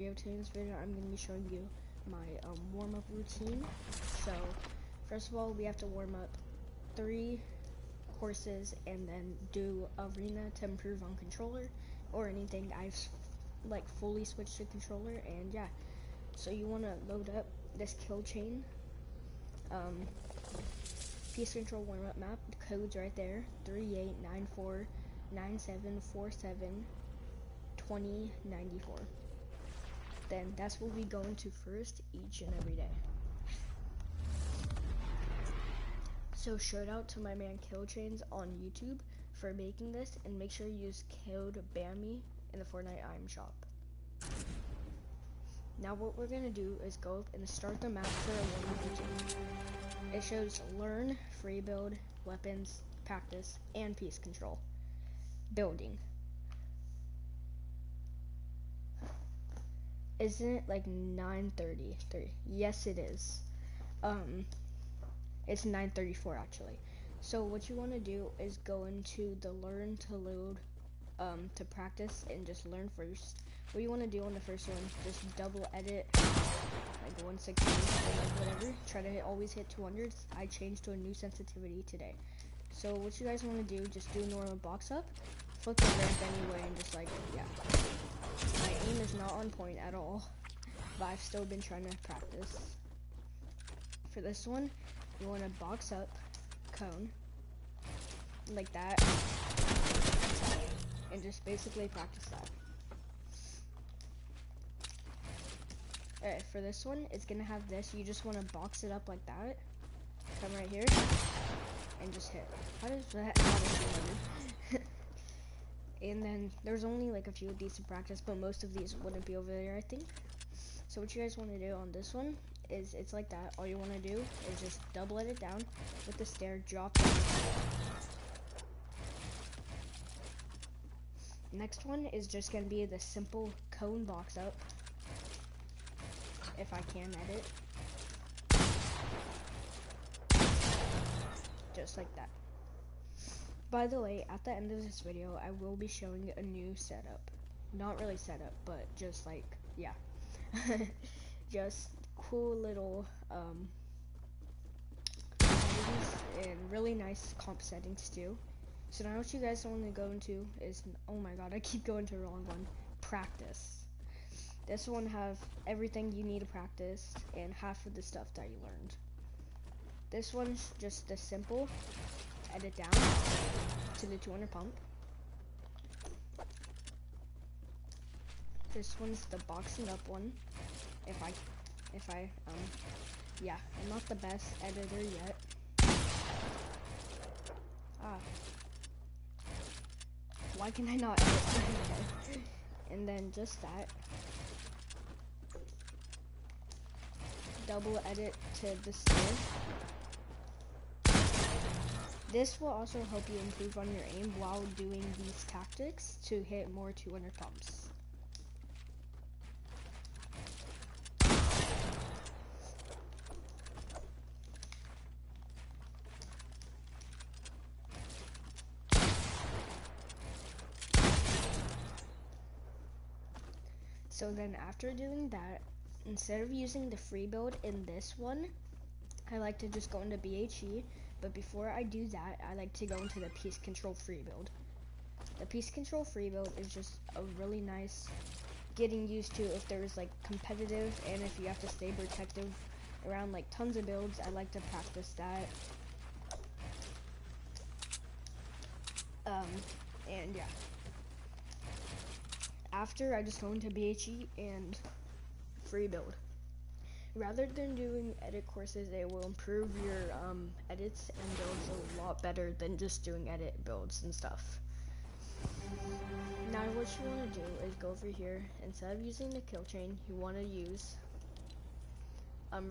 Today in this video I'm going to be showing you my warm-up routine. So first of all, we have to warm up 3 courses and then do arena to improve on controller or anything. I've like fully switched to controller, and yeah, so you want to load up this kill chain peace control warm-up map. The code's right there: 389497472094. Then that's what we go into first each and every day. So shout out to my man Killchains on YouTube for making this, and make sure you use code BAMMY in the Fortnite item shop. Now what we're gonna do is go up and start the map for a warm-up routine. It shows learn, free build, weapons, practice, and peace control. Building. Isn't it like 9:33? Yes, it is. It's 9:34 actually. So what you want to do is go into the learn to load to practice and just learn first. What you want to do on the first one, just double edit like 160 or like whatever. Try to always hit 200s. I changed to a new sensitivity today. So what you guys want to do, just do normal box up, flip the ramp anyway, and just like, yeah. My aim is not on point at all, but I've still been trying to practice. For this one, you want to box up, cone, like that, and just basically practice that. Alright, for this one, it's going to have this. You just want to box it up like that, come right here, and just hit. How does that happen? And then there's only like a few decent practice, but most of these wouldn't be over there, I think. So what you guys want to do on this one is, it's like that. All you want to do is just double it down with the stair, drop down. Next one is just going to be the simple cone box up, if I can edit. Just like that. By the way, at the end of this video, I will be showing a new setup. Not really setup, but just like, yeah. Just cool little and really nice comp settings too. So now what you guys want to go into is, oh my god, I keep going to the wrong one, practice. This one have everything you need to practice and half of the stuff that you learned. This one's just the simple edit down to the 200 pump. This one's the boxing up one. Yeah, I'm not the best editor yet. Why can I not edit? And then just that. Double edit to the stair. This will also help you improve on your aim while doing these tactics to hit more 200 pumps. So then after doing that, instead of using the free build in this one, I like to just go into BHE, but before I do that, I like to go into the peace control free build. The peace control free build is just a really nice getting used to if there's like competitive, and if you have to stay protective around like tons of builds. I like to practice that. And yeah. After, I just go into BHE and free build. Rather than doing edit courses, it will improve your edits and builds a lot better than just doing edit builds and stuff. Now what you want to do is go over here. Instead of using the kill chain, you want to use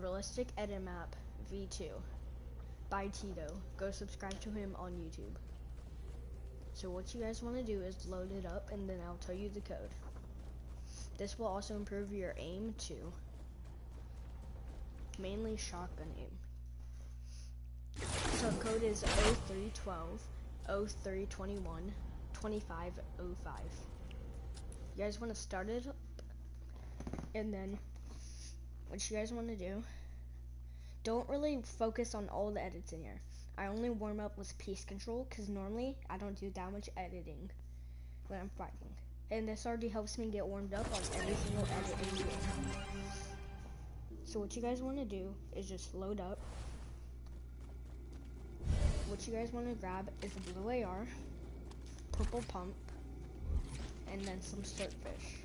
realistic edit map v2 by Tito. Go subscribe to him on YouTube. So what you guys want to do is load it up, and then I'll tell you the code. This will also improve your aim too. Mainly shotgun aim. So code is 0312 0321 2505. You guys want to start it up? And then what you guys want to do, don't really focus on all the edits in here. I only warm up with piece control because normally I don't do that much editing when I'm fighting. And this already helps me get warmed up on every single edit in the game. So what you guys want to do is just load up. What you guys want to grab is a blue AR, purple pump, and then some swordfish.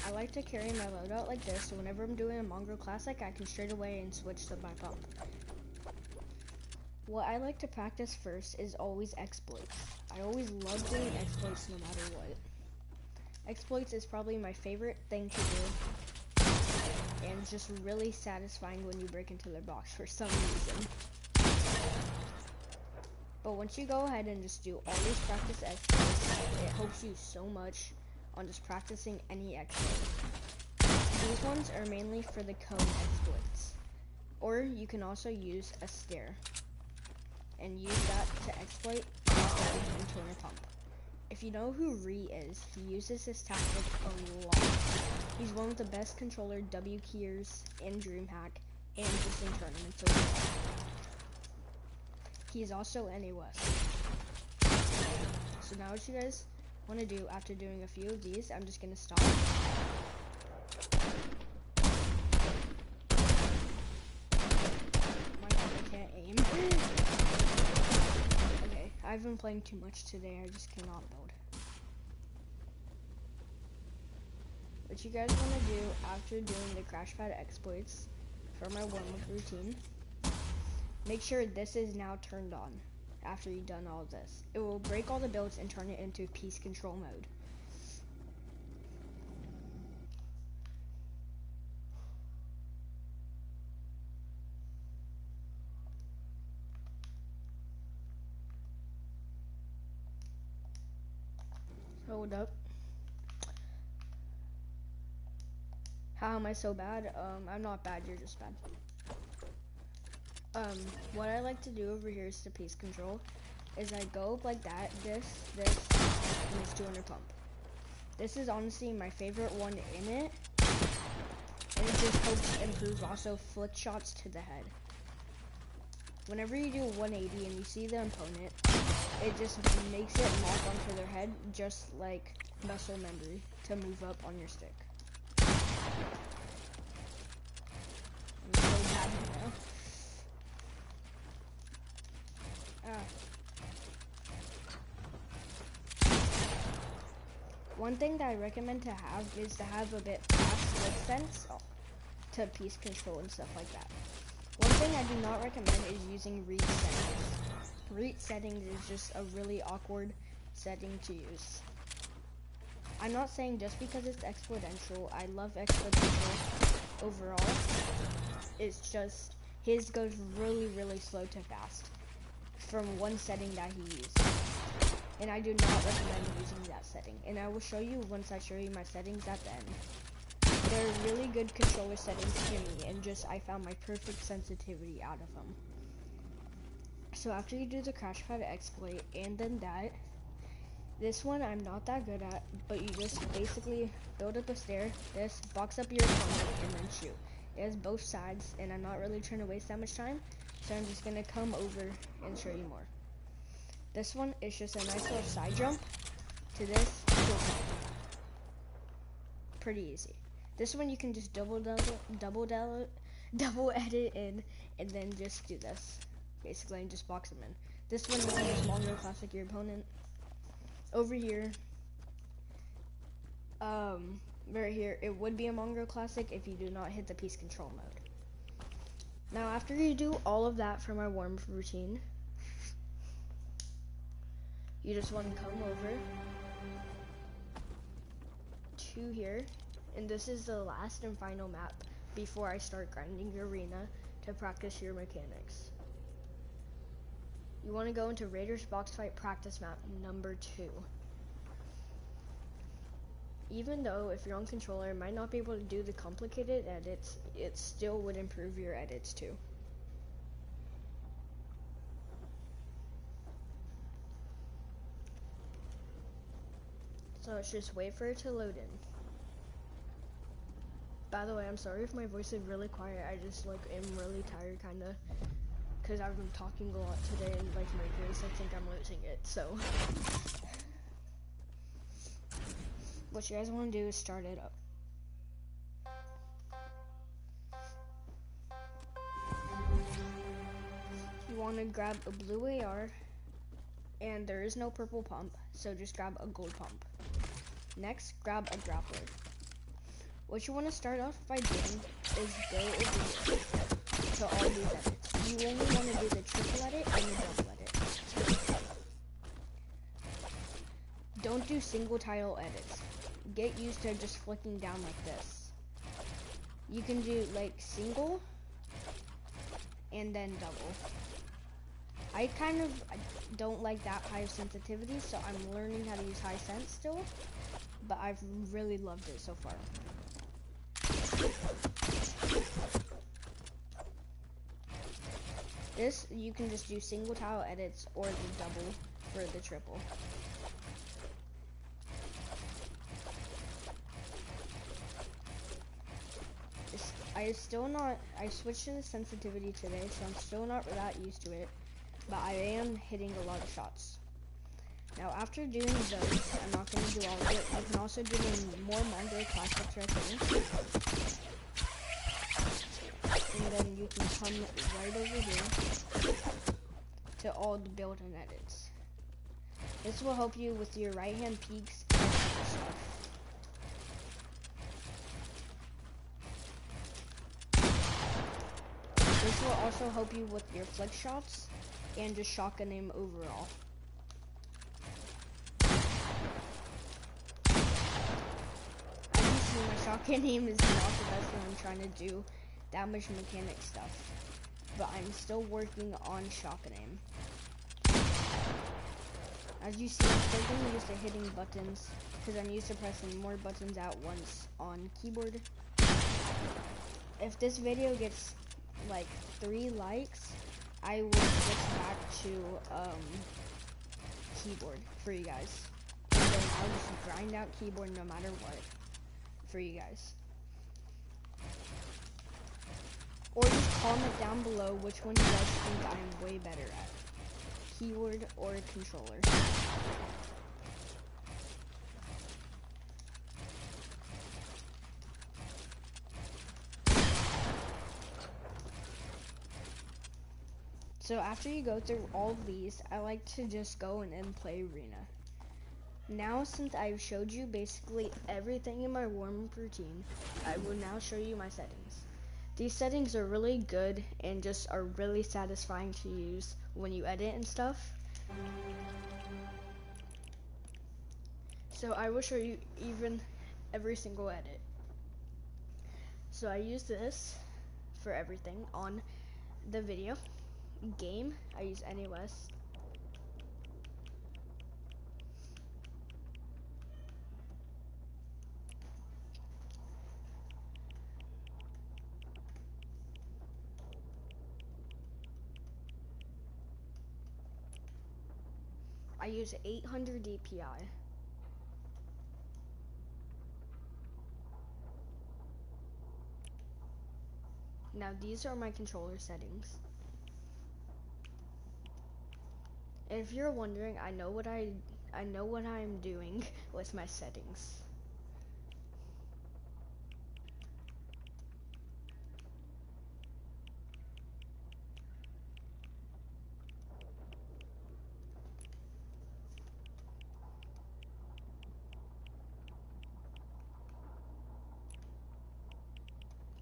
I like to carry my loadout like this, so whenever I'm doing a Mongrel Classic, I can straight away and switch to my pump. What I like to practice first is always exploits. I always love doing exploits no matter what. Exploits is probably my favorite thing to do, and it's just really satisfying when you break into their box for some reason. But once you go ahead and just do all these practice exploits, it helps you so much on just practicing any exploit. These ones are mainly for the cone exploits. Or you can also use a stare and use that to exploit and turn a pump. If you know who Ree is, he uses this tactic a lot. He's one of the best controller W keyers in DreamHack and just in tournaments overall. He is also NA West. So now what you guys want to do after doing a few of these, I'm just going to stop. My God, I can't aim. Okay, I've been playing too much today, I just cannot build. What you guys want to do after doing the crash pad exploits for my warm-up routine, make sure this is now turned on. After you've done all of this, it will break all the builds and turn it into piece control mode. Hold up. How am I so bad? I'm not bad, you're just bad. What I like to do over here is the piece control, is I go up like that, this, and this 200 pump. This is honestly my favorite one in it, and it just helps improve also flick shots to the head. Whenever you do 180 and you see the opponent, it just makes it lock onto their head, just like muscle memory to move up on your stick. I'm so bad now. One thing that I recommend to have is to have a bit fast switch sense to piece control and stuff like that. One thing I do not recommend is using read settings. Read settings is just a really awkward setting to use. I'm not saying just because it's exponential. I love exponential overall. It's just his goes really, really slow to fast from one setting that he used. And I do not recommend using that setting. And I will show you once I show you my settings at the end. They're really good controller settings to me, and just I found my perfect sensitivity out of them. So after you do the crash pad exploit and then that, this one I'm not that good at, but you just basically build up a stair, this, box up your opponent, and then shoot. It has both sides, and I'm not really trying to waste that much time, so I'm just gonna come over and show you more. This one is just a nice little side jump to this, pretty easy. This one you can just double edit in, and then just do this, basically, and just box them in. This one you can just Mongrel Classic your opponent. Over here, right here, it would be a Mongrel Classic if you do not hit the piece control mode. Now after you do all of that for my warm-up routine, you just want to come over to here, and this is the last and final map before I start grinding your arena to practice your mechanics. You want to go into Raiders Box Fight practice map number 2. Even though if you're on controller, it might not be able to do the complicated edits, it still would improve your edits too. So let's just wait for it to load in. By the way, I'm sorry if my voice is really quiet. I just like am really tired, kinda, cause I've been talking a lot today, and like my voice, I think I'm losing it. So, what you guys want to do is start it up. You want to grab a blue AR, and there is no purple pump, so just grab a gold pump. Next, grab a grappler. What you want to start off by doing is go over here to all these edits. You only want to do the triple edit and the double edit. Don't do single tile edits. Get used to just flicking down like this. You can do like single and then double. I don't like that high of sensitivity, so I'm learning how to use high sense still, but I've really loved it so far. This, you can just do single tile edits or the double for the triple. I switched to the sensitivity today, so I'm still not that used to it, but I am hitting a lot of shots. Now after doing those, I'm not going to do all of it. You can also do the more minor classics right there. And then you can come right over here to all the build and edits. This will help you with your right hand peaks and other stuff. This will also help you with your flick shots and just shotgun aim overall. As you see, my shotgun aim is not the best when I'm trying to do damage mechanic stuff, but I'm still working on shotgun aim. As you see, I'm still getting used to hitting buttons because I'm used to pressing more buttons at once on keyboard. If this video gets like 3 likes, I will switch back to keyboard for you guys. And then I'll just grind out keyboard no matter what for you guys. Or just comment down below which one you guys think I'm way better at, keyboard or controller. So after you go through all of these, I like to just go and then play arena. Now, since I've showed you basically everything in my warm-up routine, I will now show you my settings. These settings are really good and just are really satisfying to use when you edit and stuff. So I will show you even every single edit. So I use this for everything on the video. Game, I use NOS. I use 800 DPI. Now these are my controller settings. And if you're wondering, I know what I'm doing with my settings.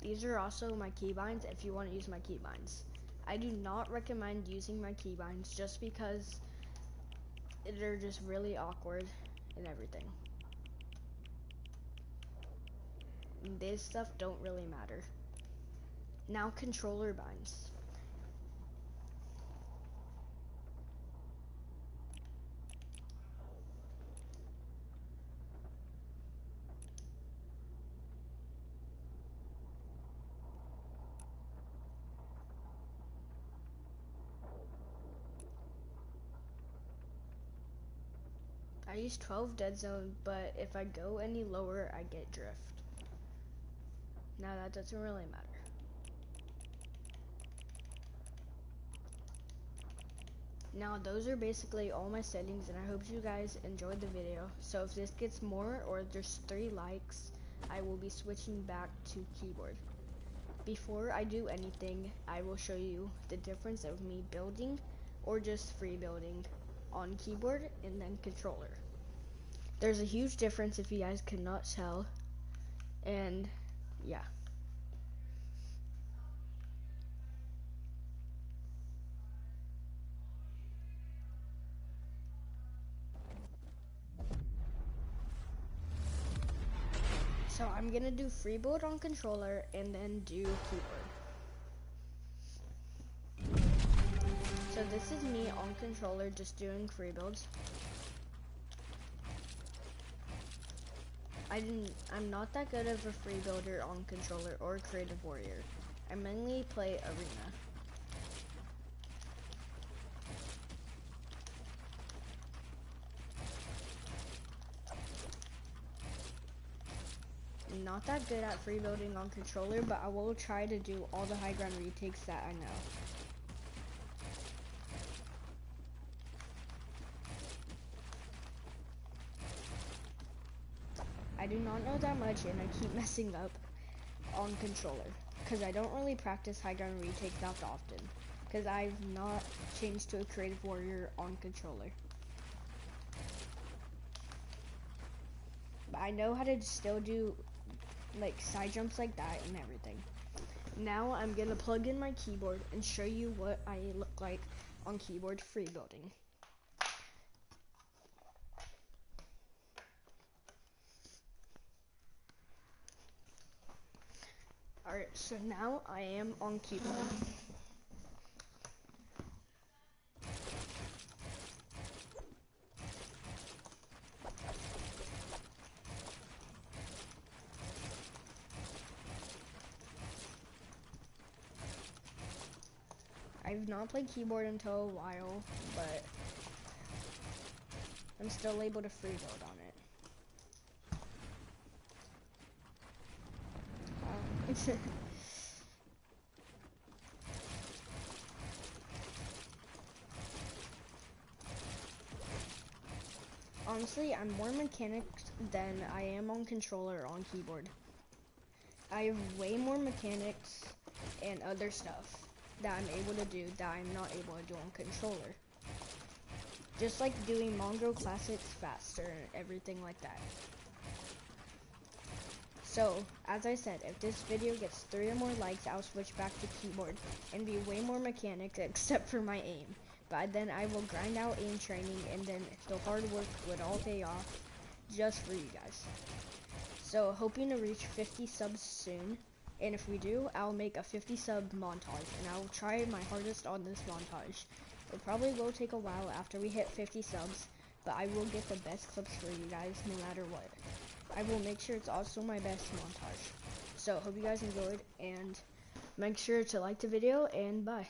These are also my keybinds if you want to use my keybinds. I do not recommend using my keybinds just because they're just really awkward and everything. This stuff don't really matter. Now controller binds. I use 12 dead zone, but if I go any lower, I get drift. Now that doesn't really matter. Now those are basically all my settings, and I hope you guys enjoyed the video. So if this gets more or just 3 likes, I will be switching back to keyboard. Before I do anything, I will show you the difference of me building or just free building on keyboard and then controller. There's a huge difference if you guys cannot tell, and yeah. So I'm gonna do free build on controller and then do keyboard. So this is me on controller just doing free builds. I'm not that good of a free builder on controller or creative warrior. I mainly play arena. I'm not that good at free building on controller, but I will try to do all the high ground retakes that I know. I do not know that much, and I keep messing up on controller because I don't really practice high ground retakes that often because I've not changed to a creative warrior on controller. But I know how to still do like side jumps like that and everything. Now I'm gonna plug in my keyboard and show you what I look like on keyboard free building. Alright, so now I am on keyboard. I've not played keyboard until a while, but I'm still able to free build on it. Honestly, I'm more mechanics than I am on controller on keyboard. I have way more mechanics and other stuff that I'm able to do that I'm not able to do on controller. Just like doing Mongo classics faster and everything like that. So, as I said, if this video gets 3 or more likes, I'll switch back to keyboard and be way more mechanics except for my aim. But then I will grind out aim training, and then the hard work would all pay off just for you guys. So, hoping to reach 50 subs soon. And if we do, I'll make a 50 sub montage, and I'll try my hardest on this montage. It probably will take a while after we hit 50 subs, but I will get the best clips for you guys no matter what. I will make sure it's also my best montage. So, hope you guys enjoyed, and make sure to like the video, and bye.